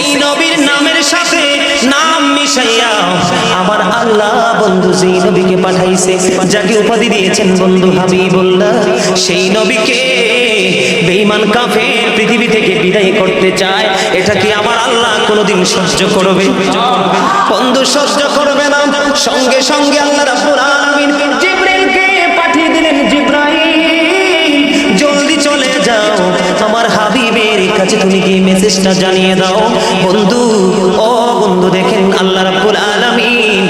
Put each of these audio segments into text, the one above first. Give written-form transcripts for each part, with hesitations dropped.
সেই নবীর নামের সাথে নাম মিশাইয়া আমার আল্লাহ বন্ধু যেই নবীকে পাঠাইছে, যাকে উপাধি দিয়েছেন বন্ধু হাবিবুল্লাহ, সেই নবীকে বেঈমান কাফের পৃথিবী থেকে বিদায় করতে চায়। এটা কি আমার আল্লাহ কোনোদিন সহ্য করবে? বন্ধু সহ্য করবে না। সঙ্গে সঙ্গে আল্লাহ রাব্বুল আলামিন জিবরাইলকে পাঠিয়ে দিলেন, জিবরাইল জলদি চলে যাও, আমার হাবিবের কাছে তুমি কি মেসেজটা জানিয়ে দাও। বন্ধু, ও বন্ধু, দেখেন আল্লাহ রাব্বুল আলামিন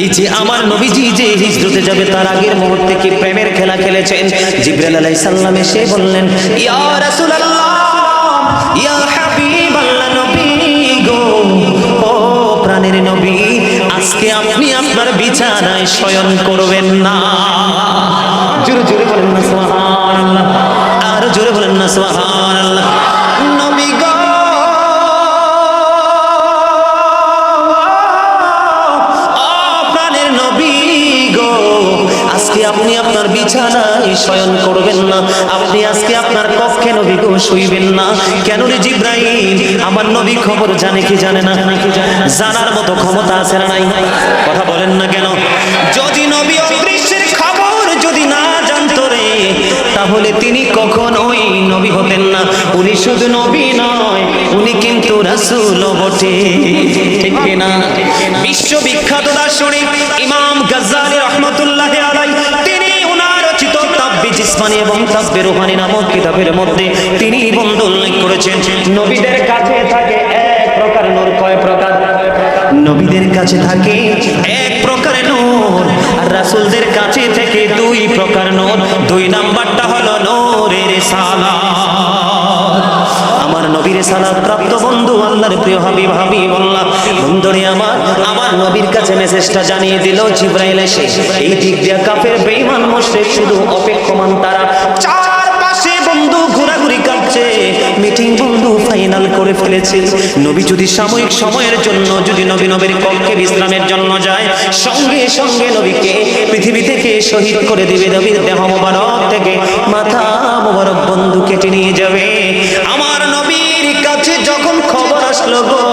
এই যে আমার নবীজি যে হিজরতে যাবে তার আগের মুহূর্তে কি প্রেমের খেলা খেলেছেন। জিবরাইল আলাইহিস সালাম এসে বললেন, ইয়া রাসূলুল্লাহ, ইয়া হাবিবাল্লাহ, নবী গো, ও প্রাণের নবী, আজকে আপনি আপনার বিছানায় শয়ন করবেন না। জোরে জোরে বলেন না সুবহানাল্লাহ, আর জোরে বলেন না সুবহানাল্লাহ। নবী গো, আজকে আপনি আপনার বিছানায় শয়ন করবেন না, আপনি আজকে আপনার কক্ষে নবী গো শুইবেন না। কেন রে জিবরাইল, আমার নবী খবর জানে কি জানে না? জানার মতো ক্ষমতা আছে না নাই? কথা বলেন না কেন? যদি নবী অদৃশ্যের খবর যদি না জানতো রে, তাহলে তিনি কখনোই নবী হতেন না। উনি শুধু নবী নয়, উনি কিন্তু রাসূলও বটে, ঠিক না? বিশ্ববিখ্যাত দার্শনিক ইমাম গাজ্জালী রাহমাতুল্লাহি আলাইহি, তিনি ওনার রচিত তাব্বি জিসমানি এবং তাব্বি রূহানি নামক কিতাবের মধ্যে তিনি বন্ধু উল্লেখ করেছেন, নবীদের কাছে থাকে এক প্রকার নূর। কয় প্রকার? নবীদের কাছে থাকে এক প্রকার নূর, আর রাসূলদের কাছে থেকে দুই প্রকার নূর। দুই নাম্বারটা হলো নূরে রিসালাত। আমার নবীর রিসালাত প্রাপ্ত বন্ধু আল্লাহর প্রিয় হাবিব হাবিবুল্লাহ, বন্ধুরে আমার নবীর কাছে মেসেজটা জানিয়ে দিল জিবরাইল এসে। এই দিক দিয়ে কাফের বেঈমান মুশরিক শুধু অপেক্ষমান, তারা চারপাশে বন্ধু ঘোরাঘুরি কাটছে, মিটিং বন্ধু ফাইনাল করে ফেলেছে। নবী যদি সাময়িক সময়ের জন্য যদি নবীর কক্ষে বিশ্রামের জন্য যায়, সঙ্গে সঙ্গে নবীকে পৃথিবী থেকে শহীদ করে দিবে। নবীর দেহ মোবারক থেকে মাথা মোবারক বন্ধু কেটে নিয়ে যাবে। আমার নবীর কাছে যখন খবর আসলো গো,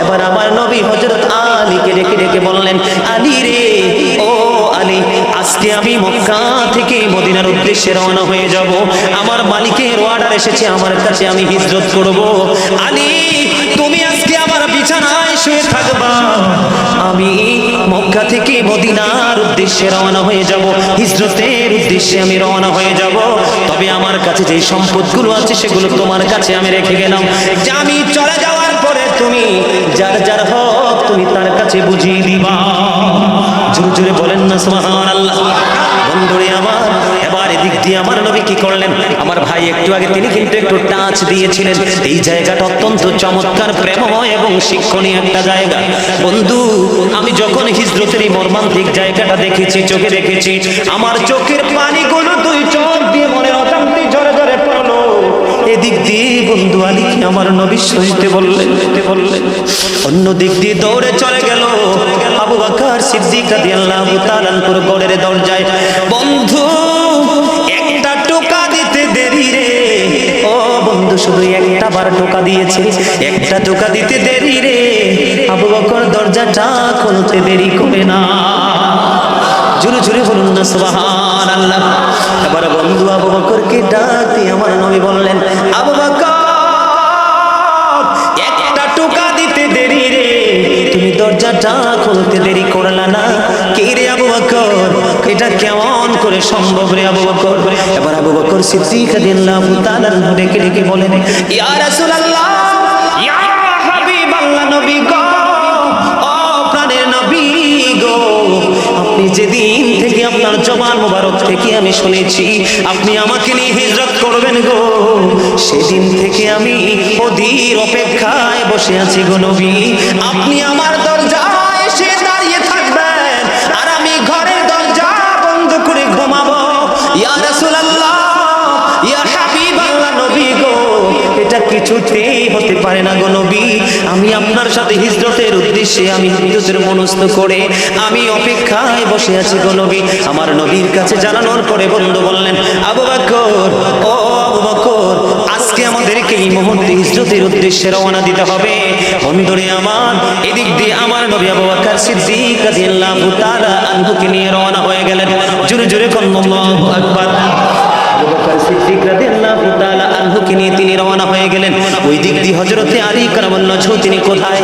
এবার আমার নবী হযরত আলীকে ডেকে ডেকে বললেন, আলী রে, ও আলী, আজকে আমি মক্কা থেকে মদিনার উদ্দেশ্যে রওনা হয়ে যাব। আমার মালিকের অর্ডার এসেছে আমার কাছে, আমি হিজরত করব। আলী, তুমি আজকে আমার বিছানায় শুয়ে থাকবা, আমি মক্কা থেকে মদিনার উদ্দেশ্যে রওনা হয়ে যাব, হিজরতের উদ্দেশ্যে আমি রওনা হয়ে যাব। তবে আমার কাছে যে সম্পদগুলো আছে সেগুলো তোমার কাছে আমি রেখে গেলাম, যে আমি চলে যাওয়ার পরে তুমি যার যার হক তুমি তার কাছে বুঝিয়ে দিবা। জোরে জোরে বলেন না সুবহানাল্লাহ। বন্ধুরে আমার, এবার এদিক দিয়ে আমার নবী কি করলেন? আমার ভাই একটু আগে তিনি কিন্তু একটু টাচ দিয়েছিলেন, এই জায়গাটা অত্যন্ত চমৎকার, প্রেমময় এবং শিক্ষণীয় একটা জায়গা। বন্ধু, আমি যখন হিজরতের এই মর্মান্তিক জায়গাটা দেখেছি, চোখে দেখেছি, আমার চোখের পানিগুলো দুই চোখ দিয়ে মনের অশান্তি ঝরে ঝরে পড়লো। এদিক দিয়ে বন্ধু আলীকে আমার নবী সইতে বললেন। অন্য দিক দিয়ে দৌড়ে চলে গেল আবু বকর সিদ্দিক রাদিয়াল্লাহু তাআলা আনহুর ঘরের দরজায়। বন্ধু, একটা টোকা দিতে দেরি রে, ও বন্ধু, শুধু একটা বার টোকা দিয়েছে, একটা টোকা দিতে দেরি রে। আবু বকর দরজাটা খুলতে দেরি করে না। জোরে জোরে বলুন না সুবহানাল্লাহ। এবার বন্ধু আবু বকরকে ডাক দিয়ে আমার নবী বললেন, আবু বকর, একটা টোকা দিতে দেরি রে, তুমি দরজাটা খুলতে দেরি করলা না। কে রে আবু বকর, এটা কেমন করে সম্ভব রে আবু বকর? এবার আবু বকর সিদ্দিক রাদিয়াল্লাহু তাআলা আনহু ডেকে ডেকে বলেন, ইয়া রাসূলুল্লাহ, ইয়া হাবিবাল্লাহ, নবী গো, ও প্রাণের নবী গো, আপনি যেদিন থেকে আপনার জবান মোবারক থেকে আমি শুনেছি আপনি আমাকে নিয়ে হিজরত করবেন গো, সেদিন থেকে আমি অধীর অপেক্ষায় বসে আছি গো নবী। আপনি আমার দরজায় এসে দাঁড়িয়ে থাকবেন আর আমি ঘরের দরজা বন্ধ করে ঘুমাবো। ইয়া রাসূলুল্লাহ, ইয়া হাবিবাল্লাহ, নবী গো, এটা কিছুতেই হতে পারে না গো নবী। আমি আপনার সাথে হিজরতের উদ্দেশ্যে আমি হিজরতের মনস্থ করে আমি অপেক্ষায় বসে আছি গো নবী। আমার নবীর কাছে জানানোর পরে বন্ধু বললেন, আবু বকর, ও আবু বকর, আজকে আমাদেরকে এই মুহূর্তে হিজরতের উদ্দেশ্যে রওনা দিতে হবে। বন্ধুরে আমার, এদিক দিয়ে আমার নবী আবু বকর সিদ্দিক রাদিয়াল্লাহু তাআলা আনহুকে নিয়ে রওনা হয়ে গেলেন। জোরে জোরে আল্লাহু আকবার। আবু বকর সিদ্দিক রাদিয়াল্লাহু তাআলা আনহুকে নিয়ে তিনি রওনা হয়ে গেলেন। ওই দিক দিয়ে হযরতে আলী কারামাল্লাহু তিনি কোথায়?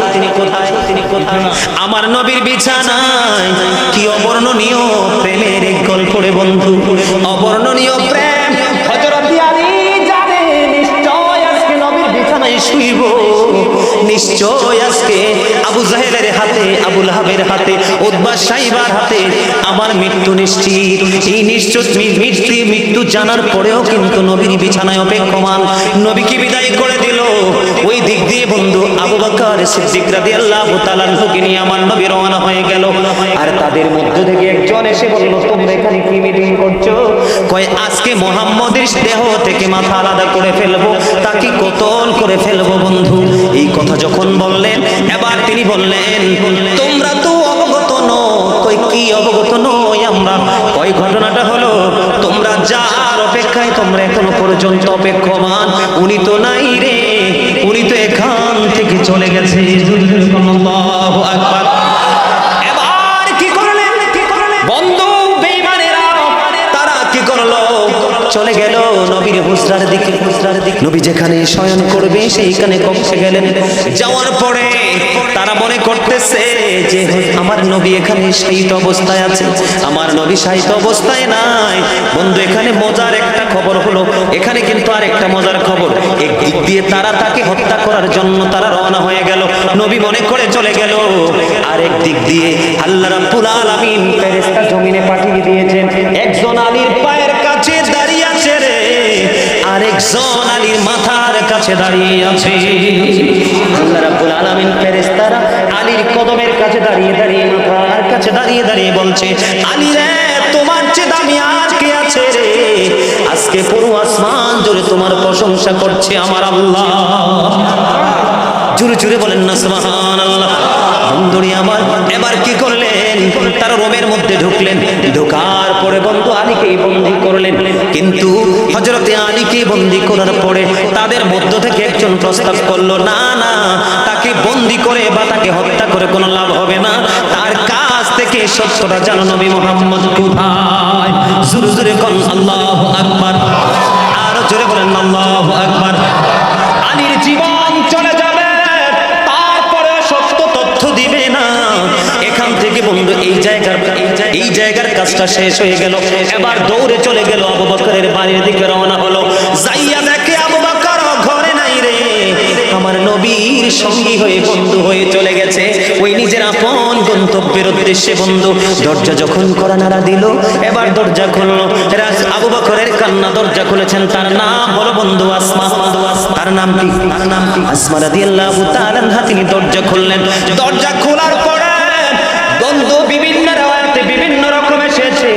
আমার নবীর বিছানায় কি অবর্ণনীয় প্রেমের এক গল্প রে বন্ধু, অবর্ণনীয় প্রেম। হযরতে আলী জানে নিশ্চয় আজকে নবীর বিছানায় শুইব, নিশ্চয় আজকে আবু জাহেলের হাতে, আবু লাহাবের হাতে, উতবা সাইবার হাতে আমার মৃত্যু নিশ্চিত। এই নিশ্চিত মৃত্যু জানার পরেও কিন্তু নবীর বিছানায় অপেক্ষমান। নবীকে বিদায় করে দিল। ওই দিক দিয়ে বন্ধু আবু বকর সিদ্দিক রাদিয়াল্লাহু তাআলা আনহুকে নিয়ে আমার নবী রওনা হয়ে গেল। আর তাদের মধ্য থেকে একজন এসে বলল, তোমরা এখানে কি মিটিং করছো? কয় আজকে মুহাম্মদের দেহ থেকে মাথা আলাদা করে ফেলবো, তাকে কতল করে ফেলবো বন্ধু। এই কথা যখন বললেন, এবার তিনি বললেন, তোমরা তো অবগত নও। কই কি অবগত নই আমরা? কয় ঘটনাটা হলো, তোমরা যার অপেক্ষায় তোমরা এখনো পর্যন্ত অপেক্ষমান, উনি তো নাই রে, উনি তো এখান থেকে চলে গেছে। আল্লাহু আকবার। এবার কি করলেন বন্ধু? বেঈমানেরা তারা কি করলো? চলে গেল নবীর হুজরার দিকে। নবী যেখানে শয়ন করবে সেইখানে কক্ষে গেলেন। যাওয়ার পরে তারা মনে করতেছে যে আমার নবী এখানে শায়িত অবস্থায় আছে, আমার নবী শায়িত অবস্থায় নাই। বন্ধু এখানে মজার একটা খবর হলো, এখানে কিন্তু আরেকটা মজার খবর। একদিক দিয়ে তারা তাকে হত্যা করার জন্য তারা রওনা হয়ে গেল, নবী মনে করে চলে গেল। আরেক দিক দিয়ে আল্লাহ রাব্বুল আলামিন ফেরেশতা জমিনে পাঠিয়ে দিয়েছেন। একজন আলীর পায়ের কাছে দাঁড়িয়ে আছে রে, আরেকজন আলীর মাথার কাছে দাঁড়িয়ে আছে। আল্লাহ রাব্বুল আলামিন ফেরেশতারা আলীর কদমের কাছে দাঁড়িয়ে মাথার কাছে দাঁড়িয়ে বলছে, আলী রে, তোমার চেয়ে দামি আর কে আছে রে? আজকে পুরো আসমান জুড়ে তোমার প্রশংসা করছে আমার আল্লাহ। জোরে জোরে বলেন না সুবহানাল্লাহ। বন্ধুরি আমার, এবার কি করলেন? তারা রোমের মধ্যে ঢুকলেন। ঢোকার পরে বন্ধু আলীকেই বন্দী করলেন। কিন্তু হযরতে আলীকে বন্দী করার পরে তাদের মধ্য থেকে একজন প্রস্তাব করলো, না না, তাকে বন্দী করে বা তাকে হত্যা করে কোনো লাভ হবে না। তার কাছ থেকে সত্যটা জানো নবী মুহাম্মদ কোথায়? জোরে জোরে কোন আল্লাহু আকবার। আরো জোরে বলেন আল্লাহু আকবার। আলীর জীবন চলে যাবে, তারপরে সত্য তথ্য দিবে না। এখান থেকে বন্ধু এই জায়গার কাজটা শেষ হয়ে গেল। এবার দৌড়ে চলে গেল, আবু বকরের বাড়ির দিকে রওনা হলো। যাইয়া দেখে আবু বকর ঘরে নাই রে, আমার নবীর সঙ্গী হয়ে বন্ধু হয়ে চলে গেছে ওই নিজের আপন গন্তব্যের উদ্দেশ্যে। বন্ধু দরজা যখন করা নাড়া দিল, এবার দরজা খুললো। আবু বকরের কান্না, দরজা খুলেছেন। তার নাম হলো বন্ধু আসমা। তার নাম কি? আসমা রাদিয়াল্লাহু তাআলা আনহা। তিনি দরজা খুললেন। দরজা খোলার পরে বন্ধু বিভিন্ন রাওয়ায়াতে বিভিন্ন রকম এসেছে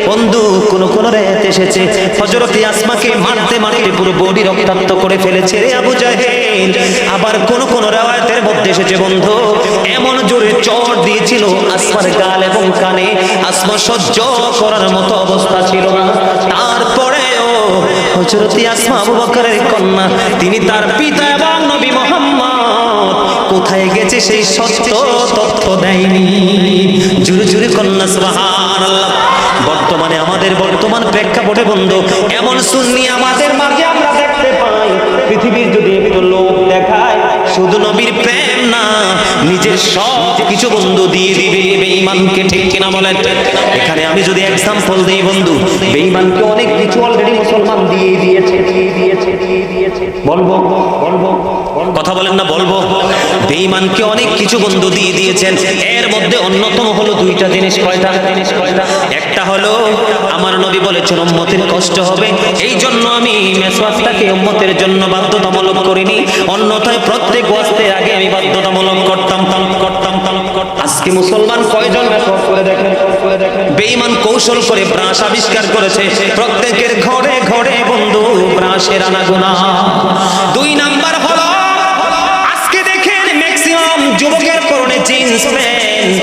বন্ধু, কোন রাওয়ায়াতে এসেছে হযরত আসমাকে মারতে মারতে পুরো বডি রক্তাক্ত করে ফেলেছে রে আবু জাহেল। আবার কোন রাওয়ায়াতের মধ্যে এসেছে বন্ধু, এমন জোরে চড় দিয়েছিল আসমার গাল এবং কানে, আসমা সহ্য করার মতো অবস্থা ছিল না। তারপরেও হযরত আসমা আবু বকরের কন্যা, তিনি তার পিতা এবং নবী মুহাম্মদ কোথায় গেছে সেই সত্য তথ্য দেয়নি। জোরে জোরে কন্যা সুবহানাল্লাহ। বর্তমানে আমাদের বর্তমান প্রেক্ষাপটে বন্ধু এমন সুন্নি আমাদের মাঝে আমরা দেখতে পাই, পৃথিবীর যদি একটু লোক দেখায় শুধু নবীর প্রেম না, নিজের সব কিছু বন্ধু দিয়ে দিবে বেঈমানকে। ঠিক কিনা বলেন? এখানে আমি যদি এক্সাম্পল দেই বন্ধু, বেঈমানকে অনেক কিছু অলরেডি মুসলমান দিয়ে দিয়েছে। বলবো কথা বলেন না? বলবো। বেঈমানকে অনেক কিছু বন্ধু দিয়ে দিয়েছেন। এর মধ্যে অন্যতম হলো দুইটা জিনিস। কয়টা? একটা হলো আমার নবী বলেছেন উম্মতের কষ্ট হবে, এই জন্য আমি মেসওয়াকটাকে উম্মতের জন্য বাধ্যতামূলক করিনি, অন্যথায় প্রত্যেক ওয়াজের আগে আমি বাধ্যতামূলক করতাম। আজকে মুসলমান কয়জন মেসওয়াক করে দেখেন? বেঈমান কৌশল করে ব্রাশ আবিষ্কার করেছে, প্রত্যেকের ঘরে ঘরে বন্ধু ব্রাশের আনাগোনা। দুই নাম্বার হলো আজকে দেখেন ম্যাক্সিমাম যুবকের পরনে জিন্স প্যান্ট।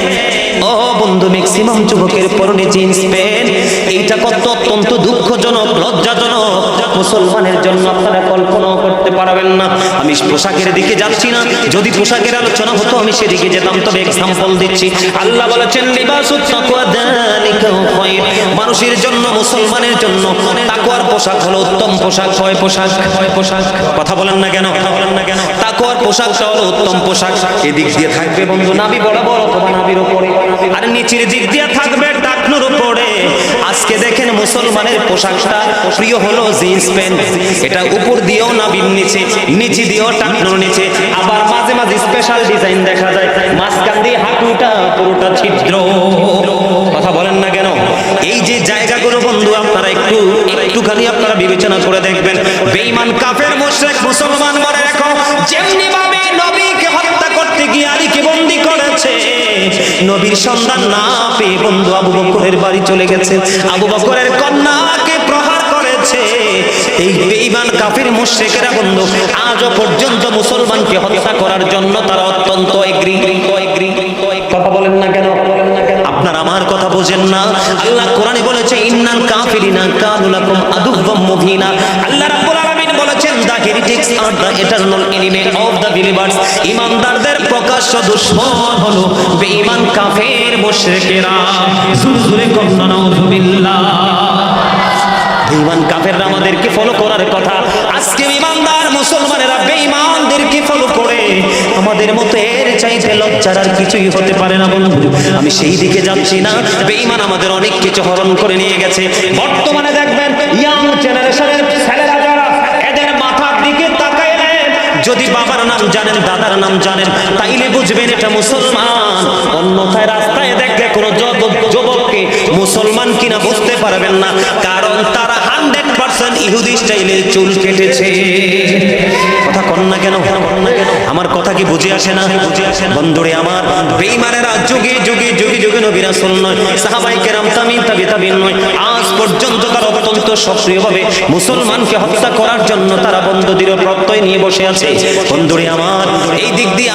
ও বন্ধু ম্যাক্সিমাম যুবকের পরনে জিন্স প্যান্ট, এইটা কত অত্যন্ত দুঃখজনক, লজ্জাজনক মুসলমানের জন্য, আপনারা কল্পনাও করতে পারবেন না। আমি পোশাকের দিকে যাচ্ছি না, যদি পোশাকের আলোচনা হতো আমি সেদিকে যেতাম, তবে এক্সাম্পল দিচ্ছি। আল্লাহ বলেছেন লিবাসুত তাকওয়া যালিকা খায়র, মানুষের জন্য, মুসলমানের জন্য তাকওয়ার পোশাক হলো উত্তম পোশাক। কয় পোশাক? কথা বলেন না কেন? তাকওয়ার পোশাকটা হলো উত্তম পোশাক। এদিক দিয়ে থাকবে বন্ধু নাভি বরাবর অথবা নাভির উপরে, আর নিচের দিক দিয়ে থাকবে টাকনুর উপরে। আজকে দেখেন মুসলমানের পোশাকটা প্রিয় হলো জিন্স প্যান্ট, এটা উপর দিয়েও নাভির নিচে, নিচে দিয়েও টাকনুর নিচে, আবার মাঝে মাঝে স্পেশাল ডিজাইন দেখা যায়, মাঝখান দিয়ে হাঁটুটা পুরোটা ছিদ্র। কথা বলেন না কেন? এই যে জায়গাগুলো বন্ধু আপনারা একটুখানি আপনারা বিবেচনা করে দেখবেন। বেঈমান কাফের মুশরিক মুসলমান মনে রাখো, যেমনি ভাবে নবীকে হত্যা করতে গিয়ে আলীকে বন্দী করেছে, নবীর সন্ধান না পেয়ে বন্ধু আবু বকরের বাড়ি চলে গেছে, আবু বকরের কন্যাকে প্রহার করেছে। এই বেঈমান কাফের মুশরিকেরা বন্ধু আজও পর্যন্ত মুসলমানকে হত্যা করার জন্য তারা অত্যন্ত এগ্রি। কথা বলেন না কেন? আপনার আমার কথা বোঝেন না? আল্লাহ কোরআনে বলেছে ইন্নাল কাফিরিনা কানু লাকুম আদুওয়াম মুবিনা। আল্লাহ রাব্বুল আলামিন বলেছেন দ্য হেরিটিক্স আর the eternal enemy of the believers, ঈমানদারদের প্রকাশ্য দুশমন হলো বেঈমান কাফের মুশরিকেরা। জোরে কন্না নাউযুবিল্লাহ। বেঈমান কাফেররা আমাদেরকে ফলো করার কথা, আজকে ঈমানদার মুসলমানেরা বেঈমানদেরকে ফলো করে আমাদের মতো এর চাইতে লজ্জার আর কিছুই হতে পারে না বন্ধু। আমি সেই দিকে যাচ্ছি না, বেঈমান আমাদের অনেক কিছু হরণ করে নিয়ে গেছে। বর্তমানে দেখবেন ইয়াং জেনারেশনের ছেলেরা যারা, এদের মাথার দিকে তাকায় নেন, যদি বাবার নাম জানেন, দাদার নাম জানেন, তাইলে বুঝবেন এটা মুসলমান। অন্যথায় রাস্তায় দেখলে কোনো যুবককে মুসলমান কিনা বুঝতে পারবেন না, কারণ তারা 100% ইহুদি স্টাইলের চুল কেটেছে। কথা কন না কেন? আমার কথা কি বুঝে আসে না? বন্ধুরে আমার, বেঈমানেরা যুগে যুগে যুগে যুগে নবী রাসূল নয়, সাহাবায়ে কেরাম, তাবিঈন নয়, আজ পর্যন্ত তারা অত্যন্ত সক্রিয়ভাবে মুসলমানকে হত্যা করার জন্য তারা বন্ধু দৃঢ় প্রত্যয় নিয়ে বসে আছে। বন্ধুরে আমার, এই দিক দিয়ে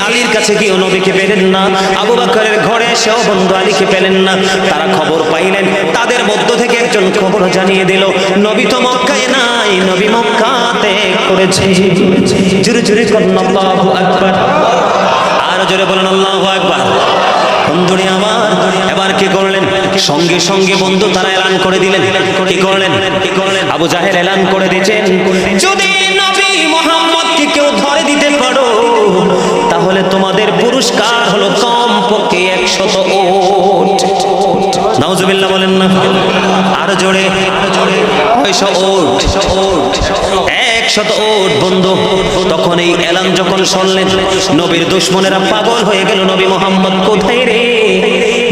আলীর কাছে গিয়েও নবীকে পেলেন না, আবু বকরের ঘরে এসেও বন্ধু আলীকে পেলেন না। তারা খবর পাইলেন, তাদের মধ্য থেকে একজন খবর জানিয়ে দিল নবী তো মক্কায় নাই, নবী মক্কাতে করেছে। জোরে জোরে বলুন আল্লাহু আকবার, আর জোরে বলুন আল্লাহু আকবার। বন্ধুরে আমার, এবার কি করলেন? সঙ্গে সঙ্গে বন্ধু তারা এলান করে দিলেন। কি করলেন? আবু জাহেল এলান করে দিয়েছেন, যদি নবী মুহাম্মদকে কেউ ধরে দিতে পারো তাহলে তোমাদের পুরস্কার হলো কমপক্ষে 100 উট। নাউজুবিল্লাহ বলেন না? আরো জোরে, 100 উট, 100 উট বন্ধু। তখন এই এলান যখন শুনলেন, নবীর দুশমনেরা পাগল হয়ে গেল, নবী মুহাম্মদ কোথায় রে?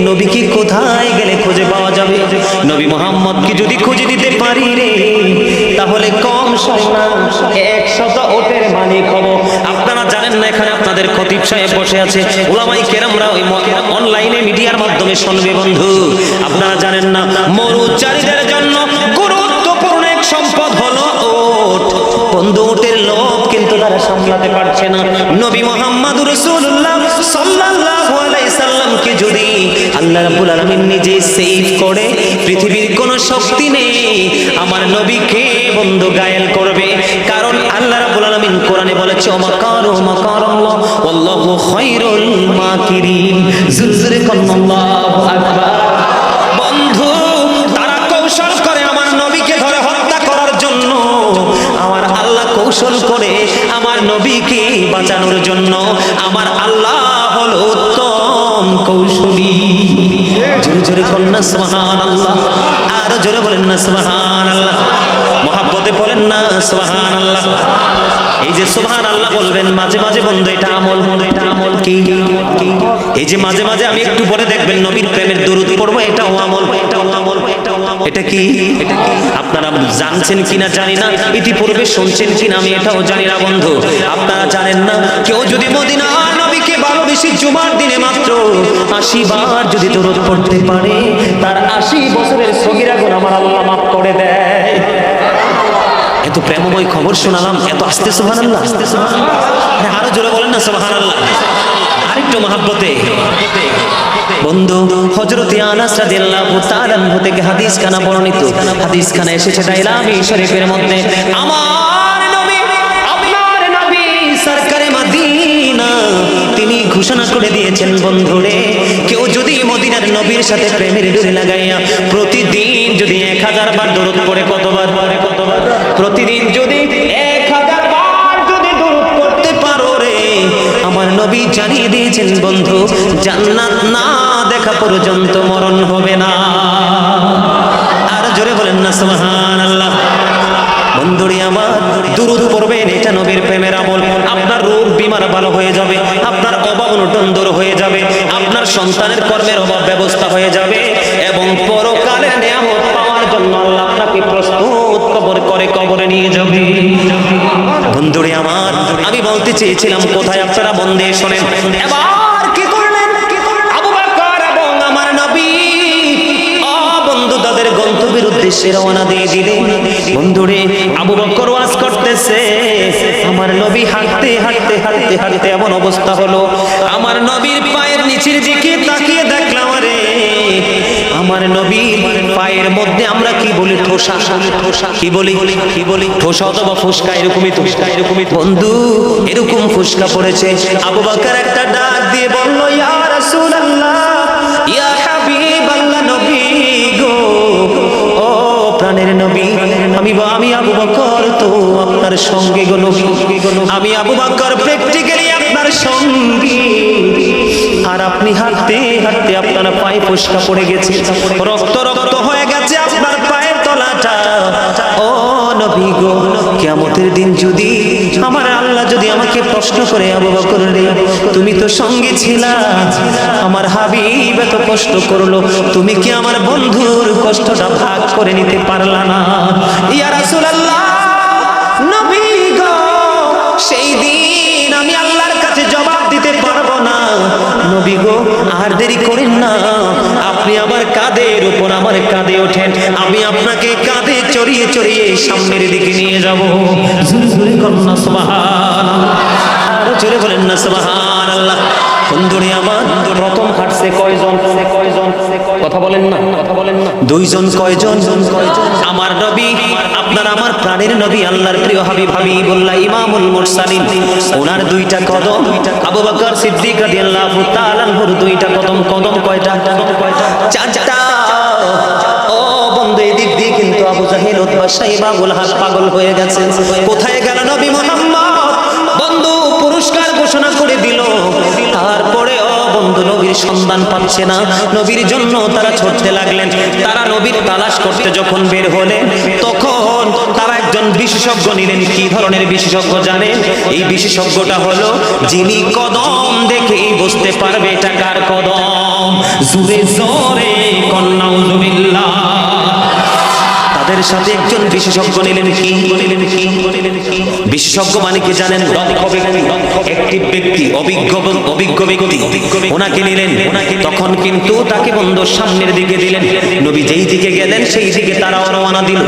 নবী কি কোথায় গেলে খুঁজে পাওয়া যাবে? নবী মুহাম্মদ কি যদি খুঁজে দিতে পারি রে, তাহলে কম না 100 উটের মালিক হব। আপনারা জানেন না, এখানে আপনাদের খতিব সাহেব বসে আছে, উলামায়ে কেরামরা ওই অনলাইনে মিডিয়ার মাধ্যমে শুনবে বন্ধু। আপনারা জানেন না, মরুচারীদের জন্য গুরুত্বপূর্ণ এক সম্পদ হলো উট। বন্ধু, উটের লোভ কিন্তু তারা সামলাতে পারছে না। নবী মুহাম্মদুর রাসূলুল্লাহ সাল্লাল্লাহু আলাইহি সাল্লামকে যদি আল্লাহ রাব্বুল আলামিন নিজে সেভ করে, পৃথিবীর কোনো শক্তি নেই আমার নবীকে বন্ধু গায়েল করবে। কারণ আল্লাহ রাব্বুল আলামিন কোরআনে বলেছে ওমাকারু মাকারাল্লাহ ওয়াল্লাহু খায়রুল মাকিরিন। জোরে বলুন আল্লাহু আকবার। বন্ধু, তারা কৌশল করে আমার নবীকে ধরে হত্যা করার জন্য, আমার আল্লাহ কৌশল করে আমার নবীকে বাঁচানোর জন্য। আমার আল্লাহ হলো উত্তম কৌশলী। জোরে জোরে বলেন না সুবহানাল্লাহ, আর জোরে বলেন না সুবহানাল্লাহ, মহব্বতে বলেন না সুবহানাল্লাহ। এই যে সুবহানাল্লাহ বলবেন মাঝে মাঝে বন্ধু, এটা আমল, এটা আমল। কি এই যে মাঝে মাঝে আমি একটু পরে দেখবেন নবীর প্রেমের দরুদ পড়বো, এটাও আমল, এটাও আমল। এটা কি আপনারা জানছেন কিনা জানি না, ইতিপূর্বে শুনছেন কিনা আমি এটাও জানি না বন্ধু। আপনারা জানেন না, কেউ যদি মদিনা নবীকে ভালোবেসে জুমার দিনে মাত্র 80 বার যদি দরুদ পড়তে পারে, তার 80 বছরের সগীরা গুনাহ আমার আল্লাহ মাফ করে দেয়। এত প্রেমময় খবর শোনালাম, এত আস্তে সুবহানাল্লাহ, আস্তে সুবহানাল্লাহ। আরো জোরে বলেন না সুবহানাল্লাহ, আরেকটু মহব্বতে। বন্ধু হযরত আনাস রাদিয়াল্লাহু তাআলা আনহু থেকে হাদিস খানা বর্ণিত, হাদিস খানা এসেছে দাইলামি শরীফের মধ্যে, আমার নবী আপনার নবী সরকারে মদিনা তিনি ঘোষণা করে দিয়েছেন, বন্ধুরে কেউ যদি মদিনার নবীর সাথে প্রেমের ডোরি লাগাইয়া প্রতিদিন যদি 1000 বার দরুদ পড়ে, কতবার প্রতিদিন যদি 1000 বার যদি দরুদ পড়তে পারো রে, আমার নবী জানিয়ে দিয়েছেন বন্ধু জান্নাত না দেখা পর্যন্ত মরণ হবে না। আর জোরে বলেন না সুবহানাল্লাহ। বন্ধুরে আমার দুরূদ পড়বেন, এটা নবীর প্রেমের আমল। আপনার রোগ বিমার ভালো হয়ে যাবে, আপনার অভাব অনটন দূর হয়ে যাবে, আপনার সন্তানের কর্মের অভাব ব্যবস্থা হয়ে যাবে, এবং পরকালের নিয়ামত পাওয়ার জন্য আল্লাহ আপনাকে প্রস্তুত কবরে নিয়ে যাবে। বন্ধুরে আমার আমি বলতে চেয়েছিলাম কোথায়, আপনারা মন দিয়ে শোনেন। এবার কি করলেন আবু বকর এবং আমার নবী বন্ধু তাদের গন্তব্যের উদ্দেশ্যে রওনা দিয়ে দিলেন। বন্ধুরে আবু বকর ওয়াজ করতেছে, আমার নবী হাঁটতে হাঁটতে হাঁটতে হাঁটতে এমন অবস্থা হলো, আমার নবীর পায়ের নিচের দিকে তাকিয়ে দেখলাম রে, আমার নবীর পায়ের মধ্যে আমরা কি বলি ঠোসা, কি বলি ঠোসা অথবা ফুসকা, এরকমই বন্ধু এরকম ফুসকা পড়েছে। আবু বকর একটা ডাক দিয়ে বলল, ইয়া রাসূলুল্লাহ, ইয়া হাবিবাল্লাহ, নবী গো, ও প্রাণের নবী, আমি আবু বকর তো আপনার সঙ্গে গো নবী, আমি আবু বকর প্র্যাকটিক্যালি আপনার সঙ্গী, আর আপনি হাঁটতে হাঁটতে আপনার পায়ে ফুসকা পড়ে গেছে, রক্ত হয়ে গেছে আপনার পায়ের তলাটা। ও নবী গো, কিয়ামতের দিন যদি আমার আল্লাহ যদি আমাকে প্রশ্ন করে, আবু বকর রে তুমি তো সঙ্গী ছিলা, আমার হাবিব এত কষ্ট করলো, তুমি কি আমার বন্ধুর কষ্টটা ভাগ করে নিতে পারলা না? ইয়া রাসূলুল্লাহ, নবী গো, সেই দিন আমি আল্লাহর কাছে জবাব দিতে পারবো না, নবী গো আর দেরি করেন না, আপনি আমার কাঁধের উপর আমার কাঁধে ওঠেন, আমি আপনাকে কাঁধে চড়িয়ে চড়িয়ে সামনের দিকে নিয়ে যাব। জোরে বলেন না সুবহানাল্লাহ, আরো জোরে বলেন না সুবহানাল্লাহ। বন্ধুরে আমার প্রথম হাঁটছে কয়জন, কথা বলেন না, দুইজন, কয়জন, আমার নবী আপনার আমার প্রাণের নবী আল্লাহর প্রিয় হাবিবুল্লাহ ইমামুল মুরসালিন, ওনার দুইটা কদম, আবু বকর সিদ্দিক রাদিয়াল্লাহু তাআলা আনহুর দুইটা কদম কয়টা? চারটা। ও বন্ধু এদিক দিয়ে কিন্তু আবু জাহেল, উতবা, সাইবা, আবুল হাস পাগল হয়ে গেছে, কোথায় গেল নবী মুহাম্মদ? বন্ধু পুরস্কার ঘোষণা করে দিল, তারপরে বন্ধু নবীর সন্ধান পাচ্ছে না, নবীর জন্য তারা ছুটতে লাগলেন। তারা নবীর তালাশ করতে যখন বের হলেন, তখন তারা একজন বিশেষজ্ঞ নিলেন। কি ধরনের বিশেষজ্ঞ জানেন? এই বিশেষজ্ঞটা হলো যিনি কদম দেখেই বুঝতে পারবে এটা কার কদম। জোরে জোরে নাউযুবিল্লাহ। তাদের সাথে একজন বিশেষজ্ঞ নিলেন। কি বিশেষজ্ঞ মানে কি জানেন? একটি ব্যক্তি, অভিজ্ঞ ব্যক্তি, ওনাকে নিলেন। তখন কিন্তু তাকে বন্ধু সামনের দিকে দিলেন। নবী যেই দিকে গেলেন সেই দিকে তারাও রওনা দিল।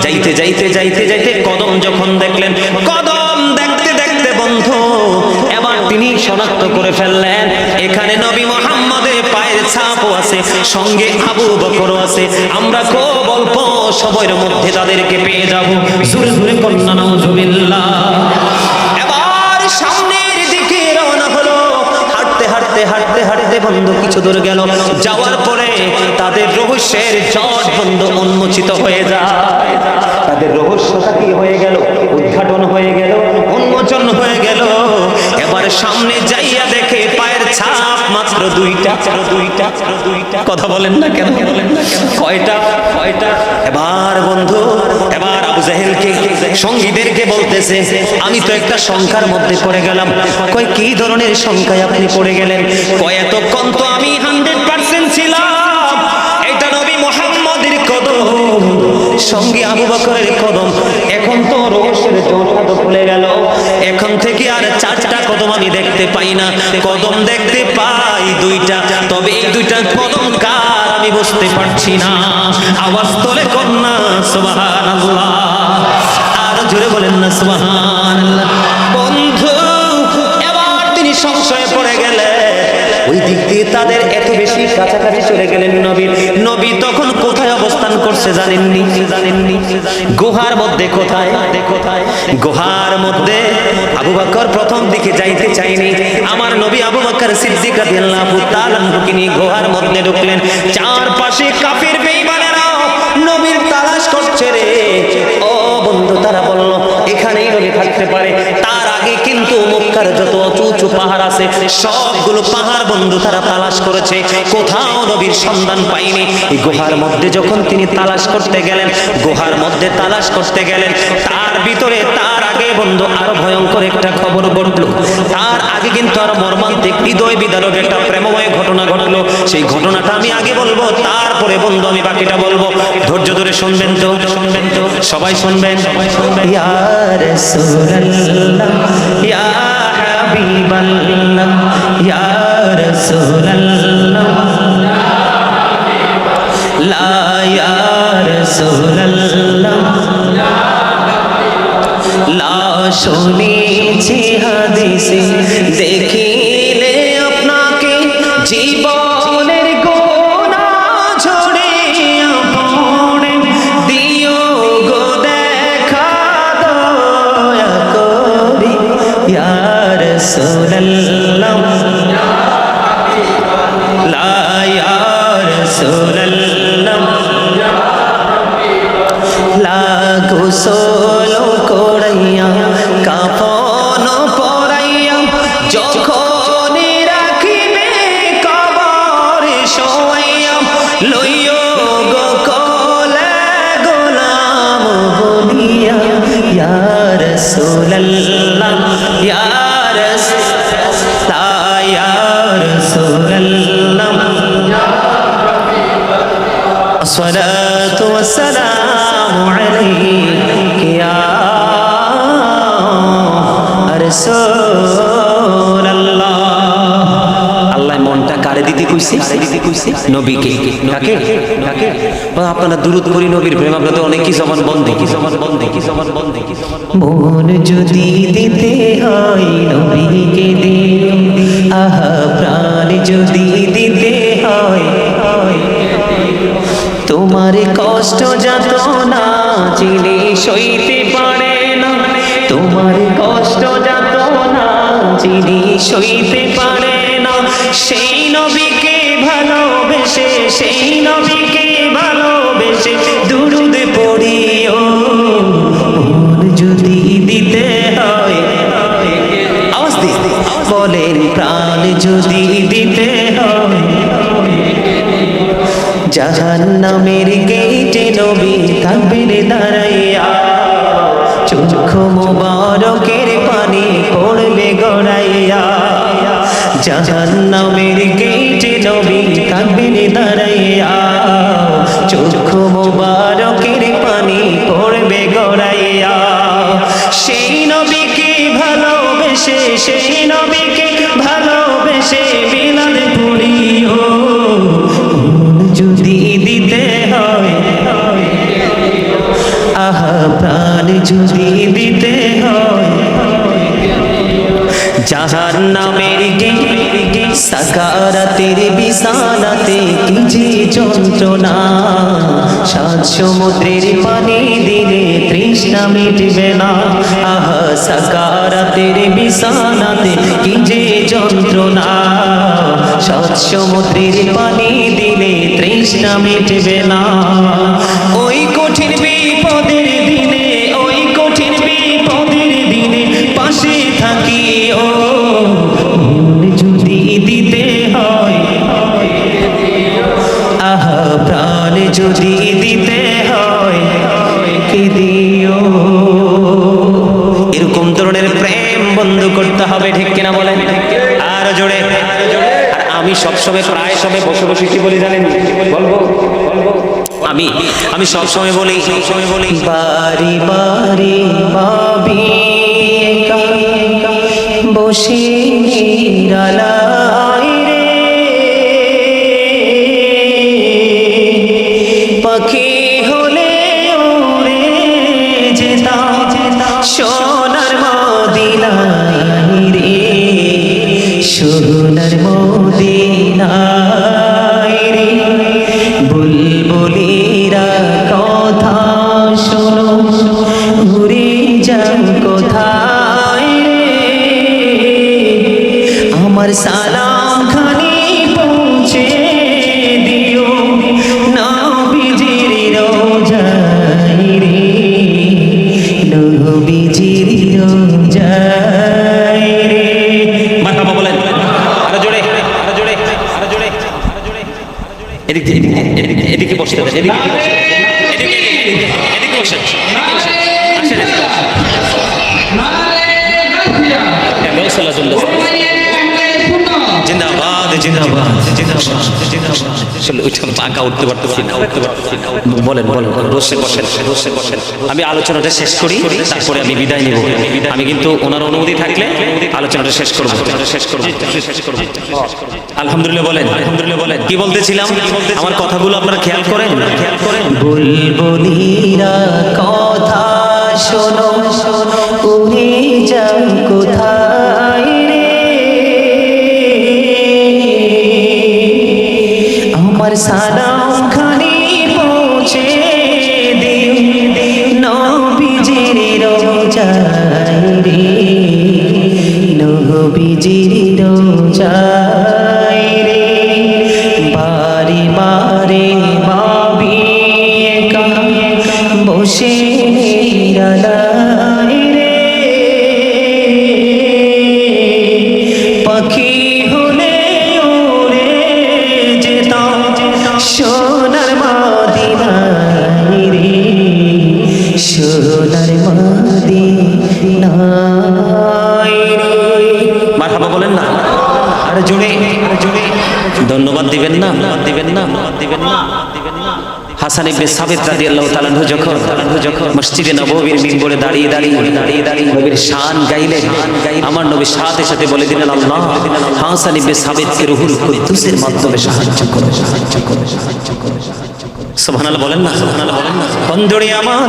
যাইতে যাইতে যাইতে যাইতে কদম যখন দেখলেন, কদম দেখতে দেখতে বন্ধু এবার তিনি শনাক্ত করে ফেললেন এখানে নবী মুহাম্মদের পায়ের ছাপও আছে, সঙ্গে আবু বকরও আছে। আমরা খুব অল্প সময়ের মধ্যে তাদেরকে পেয়ে যাব। জোরে জোরে কন্যা নাউযুবিল্লাহ। এবার সামনের দিকে রওনা হলো। হাঁটতে হাঁটতে হাঁটতে হাঁটতে বন্ধু কিছু দূর গেল, যাওয়ার পরে তাদের রহস্যের জট বন্ধু উন্মোচিত হয়ে যায়। তাদের রহস্যটা কি হয়ে গেল? উদ্ঘাটন হয়ে গেল, উন্মোচন হয়ে গেল। এবার সামনে যাইয়া দেখে পায়ের ছাপ মাত্র দুইটা। কথা বলেন না কেন? কয়টা? এবার বন্ধু এবার আবু জাহেলকে সঙ্গীদেরকে বলতেছে, আমি তো একটা সংখ্যার মধ্যে পড়ে গেলাম। কয় কি ধরনের সংখ্যায় আপনি পড়ে গেলেন? কয় এতক্ষণ তো আমি 100% ছিলাম, এটা নবী মুহাম্মদের কদম, সঙ্গে আবু বকরের কদম। এখন তো রহস্যের জটটা তো খুলে গেল। এখন থেকে আর চারটা কদম আমি দেখতে পাই না, কদম দেখতে পাই দুইটা। তবে এই দুইটা কদম কার আমি বুঝতে পারছি না। আওয়াজ তোলে কন্যা সুবহানাল্লাহ। আর জোরে বলেন না সুবহানাল্লাহ। বন্ধু এবার তিনি সংশয়ে পড়ে গেলেন, ওই দিক দিয়ে তাদের এত বেশি কাছাকাছি চলে গেলেন নবী তখন কোথায় অবস্থান করছে জানেননি? গুহার মধ্যে। কোথায়? গুহার মধ্যে। আবু বকর প্রথম দিকে যাইতে চাইনি, আমার নবী আবু বকর সিদ্দিক রাদিয়াল্লাহু তাআলা নিয়ে গুহার মধ্যে ঢুকলেন। চারপাশে কাফির বেঈমানেরা নবীর তালাশ করছে রে। ও বন্ধু, তারা বলল এখানেই নবী থাকতে পারে। তার আগে কিন্তু মক্কার যত উঁচু উঁচু পাহাড় আছে সবগুলো পাহাড় বন্ধু তারা তালাশ করেছে, কোথাও নবীর সন্ধান পায়নি। এই গুহার মধ্যে যখন তিনি তালাশ করতে গেলেন, গুহার মধ্যে তালাশ করতে গেলেন, তার ভিতরে তার আগে বন্ধু আরো ভয়ঙ্কর একটা খবর ঘটলো। তার আগে কিন্তু আরো মর্মান্তিক হৃদয় বিদারক একটা প্রেমময় ঘটনা ঘটলো। সেই ঘটনাটা আমি আগে বলবো, তারপরে বন্ধু আমি বাকিটা বলবো। ধৈর্য ধরে শুনবেন তো, সবাই শুনবেন। ইয়া রাসূলুল্লাহ ইয়া হাবিবাল্লাহ ইয়া রাসূলুল্লাহ লা ইয়া রাসূলুল্লাহ লা শুনেছি হাদিসে দেখিলে আপনাকে জীবনের গুনাহ ঝরিয়া পড়ে দিও গো দেখা দয়া করে ইয়া রাসূলুল্লাহ লা ইয়া রাসূলুল্লাহ লা গোসল করাইয়া কাফন পরাইয়া যখন রাখিবে কবরে শোয়াইয়া লইও গো কোলে গোলাম বলিয়া ইয়া রাসূলুল্লাহ ইয়া রাসূলুল্লাহ ইয়া রাসূলুল্লাহ আসসালাতু ওয়াসসালামু আলাইকা ইয়া রাসূলুল্লাহ। আল্লাহ মনটা কারে দিতে কইছে? নবীকে। কাকে? আপনারা দুরূদ পড়ি নবীর প্রেম, আপনারা তো অনেক কি জবান বন্ধে মন যদি দিতে হয় নবীকে দিও, আহা প্রাণ যদি দিতে হয় তোমার কষ্ট যাতনা যিনি সইতে পারে না, তোমার কষ্ট যাতনা যিনি সইতে পারে না, সেই নবীকে ভালোবেসে, সেই নবীকে ভালোবেসে দুরূদ পড়িও। মন যদি দিতে হয়, আওয়াজ দিয়ে বলেন প্রাণ যদি দিতে হয়, জাহান্নামের গেটে নবী থাকবেন দাঁড়াইয়া, চক্ষু মোবারকের পানি পড়বে গড়াইয়া। জাহান্নামের গেটে নবী থাকবেন দাঁড়াইয়া, চক্ষু মোবারকের পানি পড়বে গড়াইয়া। সেই নবীকে ভালোবেসে, সেই নবীকে ভালোবেসে মিলাদ পড়িও। যদি দিতে হয়, আহা প্রাণ যদি দিতে হয়, জাহান্নামের গেটে সাকারাতের বিছানাতে কি যে যন্ত্রণা, সাত সমুদ্রের পানি দিলে তৃষ্ণা মিটবে না। আহা সাকারাতের বিছানাতে কি যে যন্ত্রণা, সাত সমুদ্রের পানি দিলে তৃষ্ণা মিটবে না। ওই কঠিন বিপদের দিনে, ওই কঠিন বিপদের দিনে পাশে থাকিও। যদি দিতে হয়, আহা প্রাণ যদি দিতে হয়, কি দিও। এরকম ধরনের প্রেম বন্ধ করতে হবে, ঠিক কিনা বলেন? আর জোরে। আর আমি সবসময় প্রায় সময় বসে বসে কি বলি জানেন? বলবো আমি সবসময় বলি বাড়ি বাড়ি ভাবি বসে নিরালায় রে, পাখি হলে উড়ে যেতাম সোনার মদিনায় রে। সোনার মদিনায় রে বুলবুলিরা কথা শোনো উড়ে যাও কোথায় রে আমার সালাম খানি পৌঁছে দিও নবীজির রোজায় রে নবীজির রোজায় রে মারহাবা বলেন আরো জোরে আরো জোরে আরো জোরে আরো জোরে এদিকে এদিকে বসতে দেন এদিকে এদিকে এদিকে বসেন আসেন এদিকে জিন্দাবাদ জিন্দাবাদ জিন্দাবাদ আসলে ওইটা পাকা উঠতে পারতেছি না বলেন বলেন বসে বসেন বসে বসেন আমি আলোচনাটা শেষ করি তারপরে আমি বিদায় নেব আমি কিন্তু ওনার অনুমতি থাকলে আলোচনাটা শেষ করব আলহামদুলিল্লাহ বলেন আলহামদুলিল্লাহ বলেন কি বলতেছিলাম আমার কথাগুলো আপনারা খেয়াল করেন বুলবুলিরা কথা শোনো উড়ে যাও কোথায় রে আমার সালাম খানি পৌঁছে দিও নবীজির রোজায় রে নবীজির রোজায় রে বারে বারে ভাবি একা বসে নিরালায় রে পাখি হলে ওরে যেতাম সোনার মদিনায় রে সোনার মদিনায় রে মারহাবা বলেন না আর জোরে ধন্যবাদ দিবেন না দিবেন না দিবেন না হাসান ইবনে সাবিত রাদিয়াল্লাহু তাআলা যখন মসজিদে নববীর মিম্বরে দাঁড়িয়ে নবীর শান গাইলেন আমার নবী সাথে সাথে বলে দিলেন আল্লাহ হাসান ইবনে সাবিতকে রূহুল কুদ্দুসের মাধ্যমে সাহায্য করো সুবহানাল্লাহ বলেন না সুবহানাল্লাহ বলেন না বন্ধুরে আমার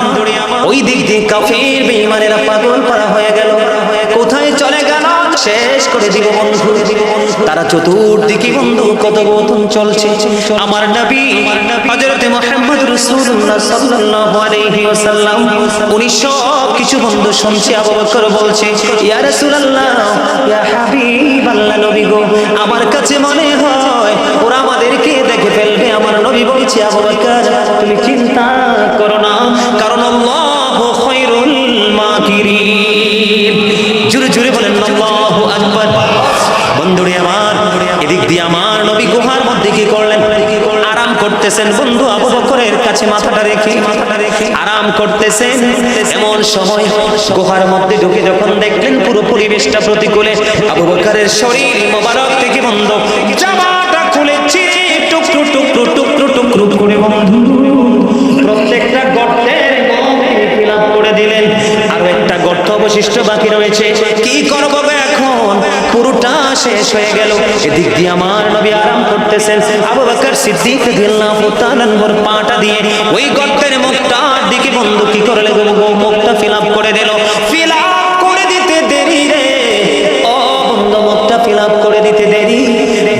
ওই দিক দিয়ে কাফির বেঈমানেরা পাগল পারা হয়ে গেল কোথায় চলে গেল শেষ করে দিব বন্ধু তারা চতুর্দিকে বন্ধু কথোপকথন চলছে আমার নবী হযরত মুহাম্মদ রাসূলুল্লাহ সাল্লাল্লাহু আলাইহি ওয়াসাল্লাম উনি সব কিছু বন্ধু শুনছে আবু বকর বলছে ইয়া রাসূলুল্লাহ ইয়া হাবিবাল্লাহ নবী গো আমার কাছে মনে হয় ওরা আমাদেরকে দেখে ফেলবে আমার নবী বলছে আবু বকর তুমি চিন্তা করো না কারণ আল্লাহু খায়রুল মাকিরিন জোরে জোরে বলেন আল্লাহু আকবার বন্ধুরে আমার এদিক দিয়ে আমার নবী গুহার মধ্যে কি করলেন আরাম করতেছেন বন্ধু আবু বকরের কাছে মাথাটা রেখে আরাম করতেছেন এমন সময় গুহার মধ্যে ঢুকে যখন দেখলেন পুরো পরিবেশটা প্রতিকূলে আবু বকরের শরীর মোবারক থেকে বন্ধ জামাটা খুলে ছিঁড়ে টুকরো টুকরো টুকরো টুকরো করে বন্ধু প্রত্যেকটা গর্তের মধ্যে ফিলাপ করে দিলেন আরো একটা গর্ত অবশিষ্ট বাকি রয়েছে কি করব এখন পুরোটা শেষ হয়ে গেল এদিক দিয়ে আমার নবী আরাম করতেছেন আবু বকর সিদ্দিক রাদিয়াল্লাহু তাআলা ওর পাটা দিয়ে ওই গর্তের মুখটার দিকে বন্ধু কি করলে গো মুখটা ফিলাপ করে দিল ফিলাপ করে দিতে দেরি রে ও বন্ধু মুখটা ফিলাপ করে দিতে দেরি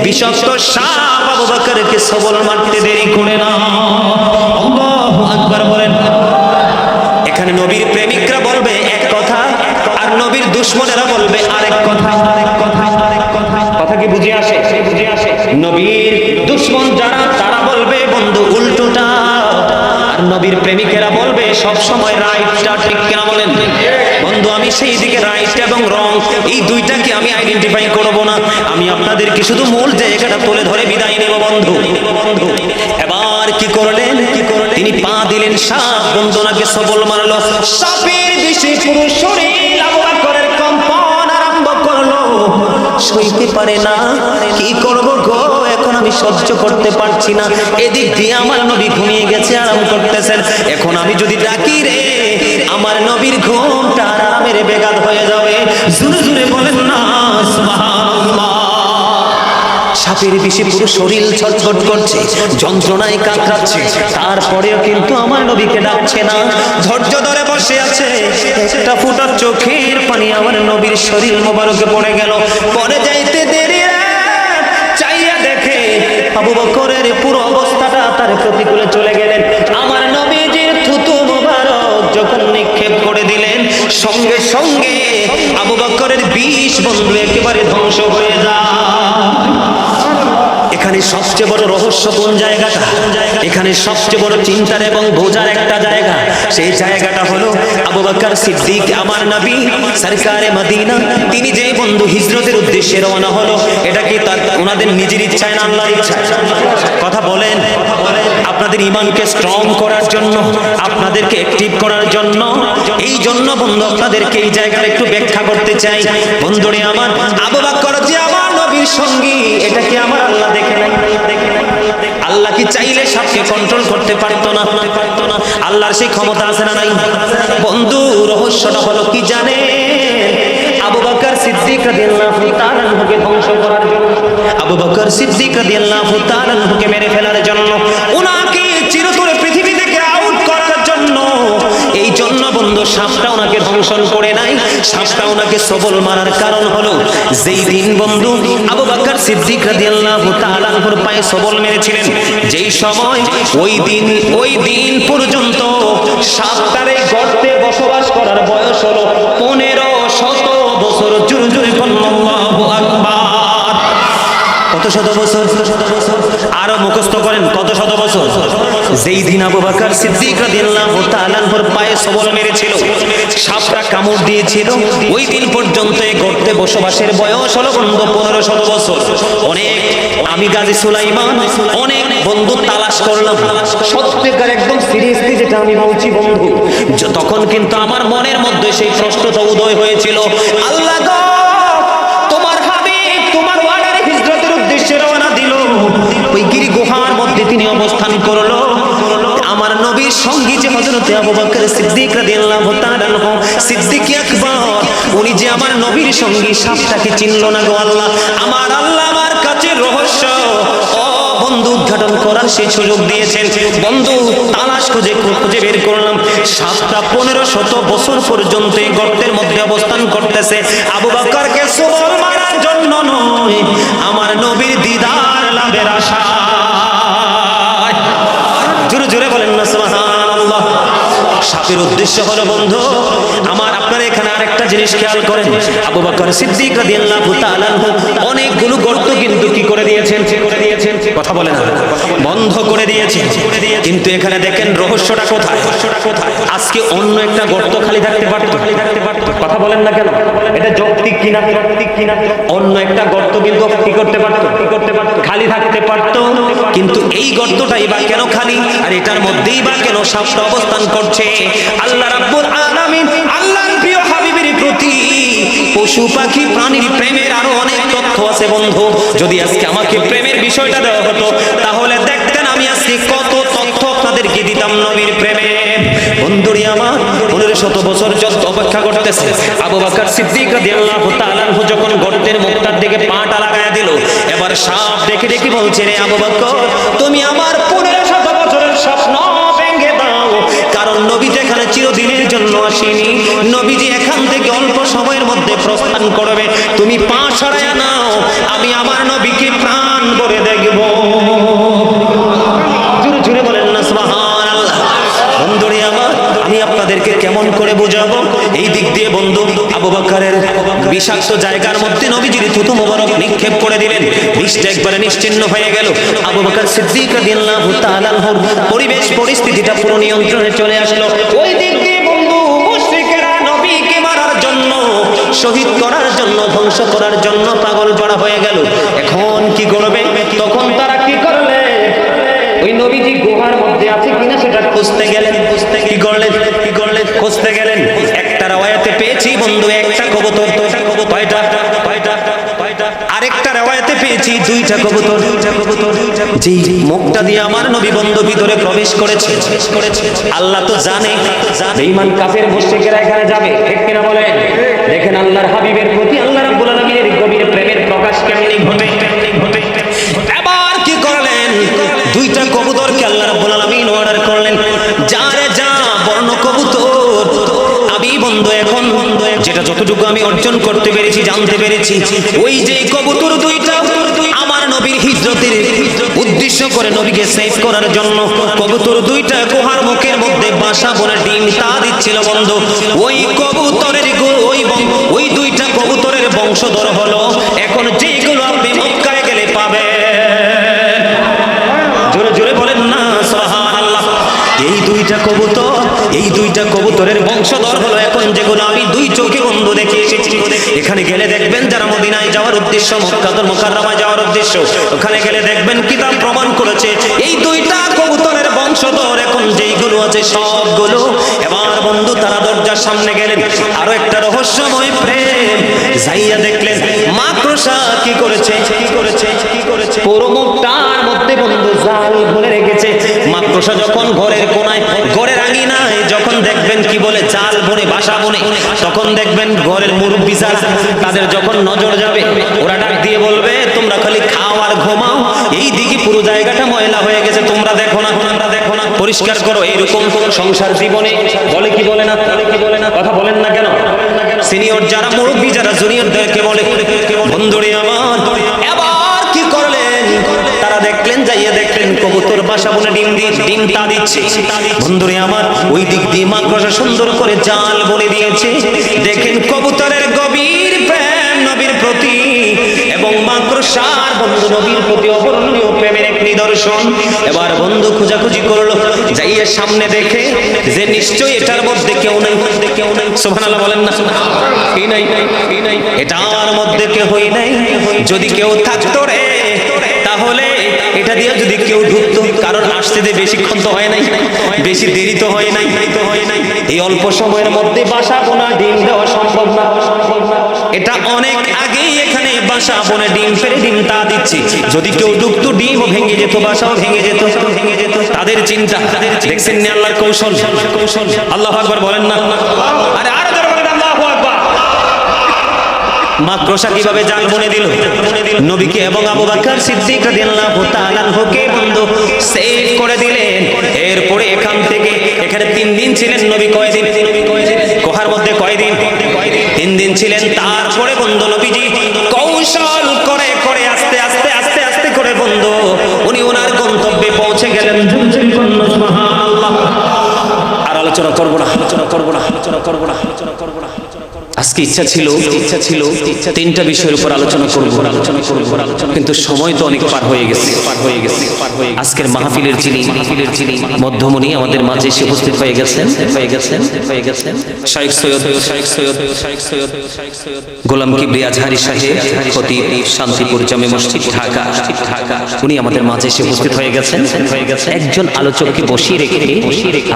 বিষাক্ত সাপ আবু বকরকে সবল মারতে দেরি করে না আল্লাহু আকবার বলেন এখানে নবীর প্রেমিকরা বলবে এক কথা আর নবীর দুশমনেরা বলবে আরেক কথা কথা কি বুঝে আসে নবীর দুশমন যারা তারা বলবে বন্ধু উল্টোটা আর নবীর প্রেমিকেরা বলবে সব সময় রাইটটা ঠিক কিনা বলেন বন্ধু আমি সেই দিকে রাইট এবং রং এই দুইটাকে আমি আইডেন্টিফাই করব না আমি আপনাদেরকে শুধু মূল জায়গাটা তুলে ধরে বিদায় নেব বন্ধু এবার কি করলেন তিনি পা দিলেন সাপ বন্ধনাকে সবল মারলো সাপের বিষে পুরো শরীর আবু বকরের কম্পন আরম্ভ করলো সইতে পারে না কি করব গো এখন আমি সহ্য করতে পারছি না এদিক দিয়ে আমার নবী ঘুমিয়ে গেছে আরাম করতেছেন এখন আমি যদি ডাকি রে আমার নবীর ঘুমটা আরামের বেঘাত হয়ে যাবে জোরে জোরে বলেন না সুবহানাল্লাহ সাপের বিষে পুরো শরীর ছটফট করছে যন্ত্রণায় কাতরাচ্ছে তারপরেও কিন্তু আমার নবীকে ডাকছে না ধৈর্য ধরে বসে আছে একটা ফোঁটা চোখের পানি আমার নবীর শরীর মোবারকে পড়ে গেল পরে যাইতে দেরি অবস্থায় প্রতিকূলে চলে গেলেন। আমার নবীজির থুতু মুবারক যখন নিক্ষেপ করে দিলেন, সঙ্গে সঙ্গে আবু বকরের 20 বন্ধু একেবারে ধ্বংস হয়ে যায়। এখানে সবচেয়ে বড় রহস্য কোন জায়গাটা? এখানে সবচেয়ে বড় চিন্তার এবং বোঝার একটা জায়গা, সেই জায়গাটা হলো আবু বকর সিদ্দিক আমার নবী সরকারে মদিনা, তিনি যে বন্ধু হিজরতের উদ্দেশ্যে রওনা হলো, এটা কি তার ওনাদের নিজের ইচ্ছায় না আল্লাহর ইচ্ছায়? কথা বলেন। আপনাদের ঈমানকে স্ট্রং করার জন্য, আপনাদেরকে অ্যাক্টিভ করার জন্য, এই জন্য বন্ধু আপনাদেরকে এই জায়গাটা একটু ব্যাখ্যা করতে চাই। বন্ধুরে আমার, আবু বকর যে আমার নবীর সঙ্গী, এটা কি আমার আল্লাহ দেখে নাই? আল্লাহ কি চাইলে সবকে কন্ট্রোল করতে পারতো না? আল্লাহর সেই ক্ষমতা আছে না নাই? বন্ধু, রহস্যটা হলো কি জানে? আবু বকর সিদ্দিক রাদিয়াল্লাহু তাআলা আনহুকে ধ্বংস করার জন্য, আবু বকর সিদ্দিক রাদিয়াল্লাহু তাআলা আনহুকে মেরে ফেলার জন্য, ওনাকে চিরতরে পৃথিবী থেকে আউট করার জন্য, এই জন্য বন্ধু সাপটা ওনাকে ধ্বংসন করে নাই, সাপটা ওনাকে সবল মারার কারণ হলো যেই দিন বন্ধু আবু বকর সিদ্দিক রাদিয়াল্লাহু তাআলা আনহুর পায়ে সবল মেরেছিলেন, যেই সময় ওই দিন পর্যন্ত সাপটার এই গর্তে বসবাস করার বয়স হলো 1500 বছর। জোরে জোরে বলুন আল্লাহু আকবার। কত শত বছর? আরো মুখস্থ করেন, কত শত বছর? যেই দিন আবু বকর সিদ্দিক রাদিয়াল্লাহু তাআলা আনহুর পায়ে সবল মেরেছিল, সাপটা কামড় দিয়েছিল, ওই দিন পর্যন্ত এই গর্তে বসবাসের বয়স হলো বন্ধু 1500 বছর। অনেক, আমি গাজী সুলাইমান অনেক বন্ধু তালাশ করলাম, সত্যিকার একদম সিরিয়াসলি যেটা আমি বলছি বন্ধু, তখন কিন্তু আমার মনের মধ্যে সেই প্রশ্নটা উদয় হয়েছিল, আল্লাহ গো, তোমার হাবিব তোমার ওয়ার্ডারে হিজরতের উদ্দেশ্যে রওনা দিল, ওই গিরি গুহার মধ্যে তিনি অবস্থান করলো, আমার নবীর সঙ্গী যে হযরত আবু বকর সিদ্দিক রাদিয়াল্লাহু তাআলা আনহু সিদ্দিক আকবর, উনি যে আমার নবীর সঙ্গী, সাপটাকে চিনল না গো আল্লাহ। আমার আল্লাহ আমার কাছে রহস্য বন্ধু উদ্ঘাটন করার সেই সুযোগ দিয়েছেন। বন্ধু তালাশ খুঁজে বের করলাম, সাপটা 1500 বছর পর্যন্ত এই গর্তের মধ্যে অবস্থান করতেছে, আবু বকরকে সবল মারার জন্য নয়, আমার নবীর দিদার লাভের আশা। জোরে জোরে বলেন না সুবহানাল্লাহ। সাপের উদ্দেশ্য হলো বন্ধু আমার, আপনারা এখানে আরেকটা জিনিস খেয়াল করেন, আবু বকর সিদ্দিক রাদিয়াল্লাহু তাআলা আনহু অনেকগুলো গর্ত কিন্তু কি করে দিয়েছেন? কথা বলেন না, বন্ধ করে দিয়েছেন। কিন্তু এখানে দেখেন রহস্যটা কোথায়? আজকে অন্য একটা গর্ত খালি থাকতে পারতো, কথা বলেন না কেন? এটা যৌক্তিক কিনা? অন্য একটা গর্ত কিন্তু কি করতে পারতো? খালি থাকতে পারতো, কিন্তু এই গর্তটাই বা কেন খালি, আর এটার মধ্যেই বা কেন সাপটা অবস্থান করছে? আল্লাহ রাব্বুল আলামিন আল্লাহর প্রিয় হাবিবের প্রতি পশু পাখি প্রাণীর প্রেমের আরো অনেক তথ্য আছে বন্ধু। যদি আজকে আমাকে প্রেমের বিষয়টা দেওয়া হতো, তাহলে দেখতেন আমি আজকে কত তথ্য আপনাদেরকে দিতাম নবীর প্রেমে। বন্ধুরি আমার, 1500 বছর যত অপেক্ষা করতেছে, আবু বকর সিদ্দিক রাদিয়াল্লাহু তাআলা আনহু যখন গর্তের মুখটার দিকে পাটা লাগায়া দিল, এবার সাপ দেখে দেখে বলছে, রে আবু বকর, তুমি আমার 1500 বছরের স্বপ্ন ভেঙে দাও, কারণ নবীজি এখানে চিরদিনের জন্য আসেনি, নবীজি এখান থেকে অল্প সময়ের মধ্যে প্রস্থান করবে, তুমি পা সরায়া নাও, আমি আমার নবীকে প্রাণ ভরে দেখব। জোরে জোরে বলেন না সুবহানাল্লাহ। বন্ধুরে আমার, আমি আপনাদেরকে কেমন করে বোঝাবো? এই দিক দিয়ে বন্ধু আবু বকরের বিষাক্ত জায়গার মধ্যে নবীজির থুতু মোবারক নিক্ষেপ করে দিলেন, বিষটা একবারে নিশ্চিহ্ন হয়ে গেল। আবু বকর সিদ্দিক রাদিয়াল্লাহু তাআলা আনহুর পরিবেশ পরিস্থিতিটা পুরো নিয়ন্ত্রণে চলে আসলো। ওই দিক দিয়ে বন্ধু মুশরিকেরা নবীকে মারার জন্য, শহীদ করার জন্য, ধ্বংস করার জন্য পাগল পাড়া হয়ে গেল। এখন কি করবে? তখন তারা কি করলে? ওই নবীজি গুহার মধ্যে আছে কিনা সেটা খুঁজতে গেলেন। খুঁজতে গেলেন। একটা রাওয়ায়াতে পেয়েছি বন্ধু একটা কবুতর। কয়টা? আরেকটা রাওয়ায়াতে পেয়েছি 2টা কবুতর। যেই মুখটা দিয়ে আমার নবী বন্ধু ভিতরে প্রবেশ করেছে, আল্লাহ তো জানে বেঈমান কাফের মুশরিকেরা এখানে যাবে, ঠিক কিনা বলেন? দেখেন আল্লাহর হাবিবের প্রতি আল্লাহ রাব্বুল আলামিনের গভীর প্রেমের প্রকাশ কেমনি ঘটে। এবার কি করলেন? 2টা কবুতরকে আল্লাহ রাব্বুল আলামিন অর্ডার করলেন, যা রে যা, বর্ণ কবুতর। আমি বন্ধু এখন যেটা যতটুকু আমি অর্জন করতে পেরেছি, জানতে পেরেছি, ওই যে কবুতর 2টা আমার নবীর হিজরতের উদ্দেশ্য করে নবীকে সেভ করার জন্য কবুতর দুইটা গুহার মুখের মধ্যে বাসা বনে ডিম তা দিচ্ছিল বন্ধু। ওই কবুতরের ওই দুইটা কবুতরের বংশধর হলো এখন যেগুলো আপনি মক্কায় গেলে পাবেন। জোরে জোরে বলেন না সুবহানাল্লাহ। এই দুইটা কবুতরের বংশধর হলো এখন যেগুলো আমি দুই চোখে বন্ধু দেখে এসেছি। এখানে গেলে দেখবেন যারা মদিনায় যাওয়ার উদ্দেশ্য, মক্কাতুল মুকাররমায় যাওয়ার উদ্দেশ্য, ওখানে গেলে দেখবেন কিতাব প্রমাণ করেছে এই দুইটা কবুতরের বংশধর এখন যেইগুলো আছে সবগুলো। এবার বন্ধু তারা দরজার সামনে গেলেন, আরো একটা রহস্যময় প্রেম যাইয়া দেখলেন মাকড়সা কি করেছে পুরো মুখটার মধ্যে বন্ধু জাল ভরে রেখেছে। মাকড়সা যখন ঘরের কোনায়, ঘরের আঙিনায় যখন দেখবেন কি বলে জাল বনে বাসা বনে, তখন দেখবেন ঘরের মুরব্বি যারা তাদের যখন নজর যাবে ওরা ডাক দিয়ে বলবে তোমরা খালি খাও আর ঘুমাও, এই দিকে পুরো জায়গাটা ময়লা হয়ে গেছে, তোমরা দেখো না পরিষ্কার করো। এইরকম সংসার জীবনে বলে কি বলে না কথা বলেন না কেন? সিনিয়র যারা মুরব্বি যারা জুনিয়রদেরকে বলে বন্ধুরে আমার এবার কি করলেন, তারা দেখলেন যাইয়া দেখলেন কবুতর বাসা বনে ডিম তা দিচ্ছে। বন্ধুরে আমার ওই দিক দিয়ে মাকড়সা সুন্দর করে জাল বনে দিয়েছে। দেখেন কবুতরের গভীর প্রেম নবীর প্রতি এবং মাকড়সার বন্ধু নবীর প্রতি অবর্ণনীয় প্রেমের এক নিদর্শন। এবার বন্ধু খোঁজাখুঁজি করলো, যাইয়া সামনে দেখে যে নিশ্চয়ই এটার মধ্যে কেউ নাই। সুবহানাল্লাহ বলেন না? এই নাই এটার মধ্যে কেউই নাই। যদি কেউ থাকতো রে তাহলে এটা দিয়ে যদি কেউ ঢুকতো, কারণ আসতে বেশিক্ষণ তো হয় নাই, বেশি দেরি তো হয় নাই। এই অল্প সময়ের মধ্যে বাসা বোনা ডিম দেওয়া সম্ভব না। এটা অনেক আগেই এখানে বাসা বনে ডিম ফেলে ডিম তা দিচ্ছে। যদি কেউ ঢুকতো ডিমও ভেঙে যেত, বাসাও ভেঙে যেত। তাদের চিন্তা দেখছেন না আল্লাহর কৌশল। আল্লাহু আকবার বলেন না? আরে আরো জোরে বলেন আল্লাহু আকবার। মাকড়সা কিভাবে জাল বনে দিল নবীকে এবং আবু বকর সিদ্দিক রাদিয়াল্লাহু তাআলা আনহুকে বন্ধু সেভ করে দিলেন। এরপরে এখান থেকে এখানে 3 দিন ছিলেন নবী। কয়দিন? গুহার মধ্যে কয়দিন? 3 দিন ছিলেন। তারপরে বন্ধু নবীজি কৌশল করে আস্তে আস্তে করে বন্ধু উনি ওনার গন্তব্যে পৌঁছে গেলেন। সুবহানাল্লাহ। আর আলোচনা করব না। আজকে ইচ্ছা ছিল 3টা বিষয়ের উপর আলোচনা করব, কিন্তু সময় তো অনেক পার হয়ে গেছে। আজকের মাহফিলের যিনি মধ্যমণি আমাদের মাঝে এসে উপস্থিত হয়ে গেছেন শাইখ সৈয়দ গোলাম কিবরিয়া আজহারী সাহেব, খতিব শান্তিপুর জামে মসজিদ ঢাকা। উনি আমাদের মাঝে এসে উপস্থিত হয়ে গেছেন। একজন আলোচককে বসিয়ে রেখে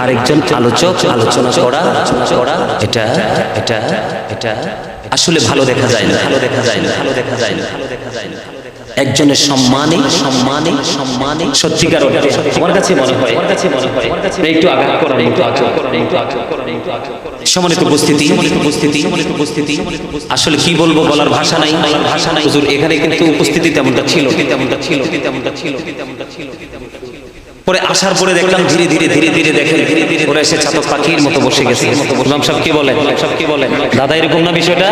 আরেকজন আলোচক আলোচনা করা এটা আসলে ভালো দেখা যায় না। একজনের সম্মানে সত্যিকার অর্থে আমার কাছে মনে হয় একটু আঘাত করার মতো সম্মানিত উপস্থিতি। আসলে কি বলবো, বলার ভাষা নাই। হুজুর এখানে কিন্তু উপস্থিতি তেমনটা ছিল। পরে আসার পরে দেখলাম ধীরে ধীরে দেখেন ওরা এসে ছাতক পাখির মতো বসে গেছে। ইমাম সাহেব কি বলেন? দাদা এরকম না বিষয়টা?